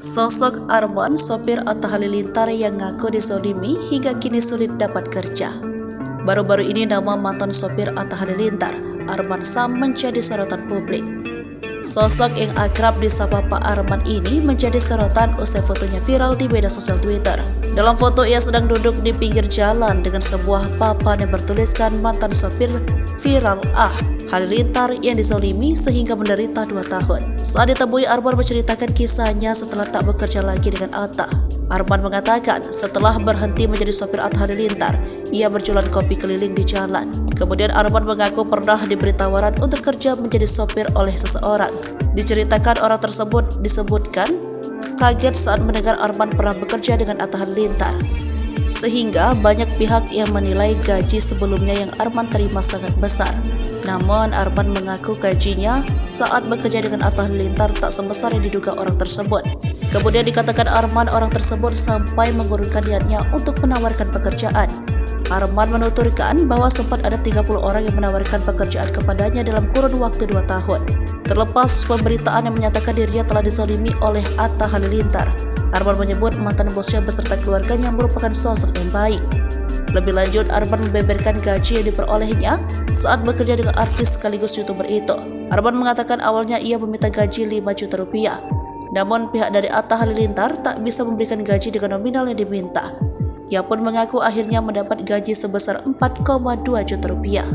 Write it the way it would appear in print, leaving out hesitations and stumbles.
Sosok Arman, sopir Atta Halilintar yang ngaku dizolimi hingga kini sulit dapat kerja. Baru-baru ini nama mantan sopir Atta Halilintar, Arman Sam, menjadi sorotan publik. Sosok yang akrab disapa Pak Arman ini menjadi sorotan usai fotonya viral di media sosial Twitter. Dalam foto ia sedang duduk di pinggir jalan dengan sebuah papan yang bertuliskan mantan sopir viral Halilintar yang dizolimi sehingga menderita 2 tahun. Saat ditemui, Arman menceritakan kisahnya setelah tak bekerja lagi dengan Atta. Arman mengatakan setelah berhenti menjadi sopir Atta Halilintar, ia berjualan kopi keliling di jalan. Kemudian Arman mengaku pernah diberi tawaran untuk kerja menjadi sopir oleh seseorang. Diceritakan orang tersebut disebutkan kaget saat mendengar Arman pernah bekerja dengan Atta Halilintar, sehingga banyak pihak yang menilai gaji sebelumnya yang Arman terima sangat besar. Namun Arman mengaku gajinya saat bekerja dengan Atta Halilintar tak sebesar yang diduga orang tersebut. Kemudian dikatakan Arman orang tersebut sampai mengurungkan niatnya untuk menawarkan pekerjaan. Arman menuturkan bahwa sempat ada 30 orang yang menawarkan pekerjaan kepadanya dalam kurun waktu 2 tahun. Terlepas pemberitaan yang menyatakan dirinya telah dizalimi oleh Atta Halilintar, Arman menyebut mantan bosnya beserta keluarganya merupakan sosok yang baik. Lebih lanjut, Arman membeberkan gaji yang diperolehnya saat bekerja dengan artis sekaligus YouTuber itu. Arman mengatakan awalnya ia meminta gaji 5 juta rupiah. Namun pihak dari Atta Halilintar tak bisa memberikan gaji dengan nominal yang diminta. Ia pun mengaku akhirnya mendapat gaji sebesar 4,2 juta rupiah.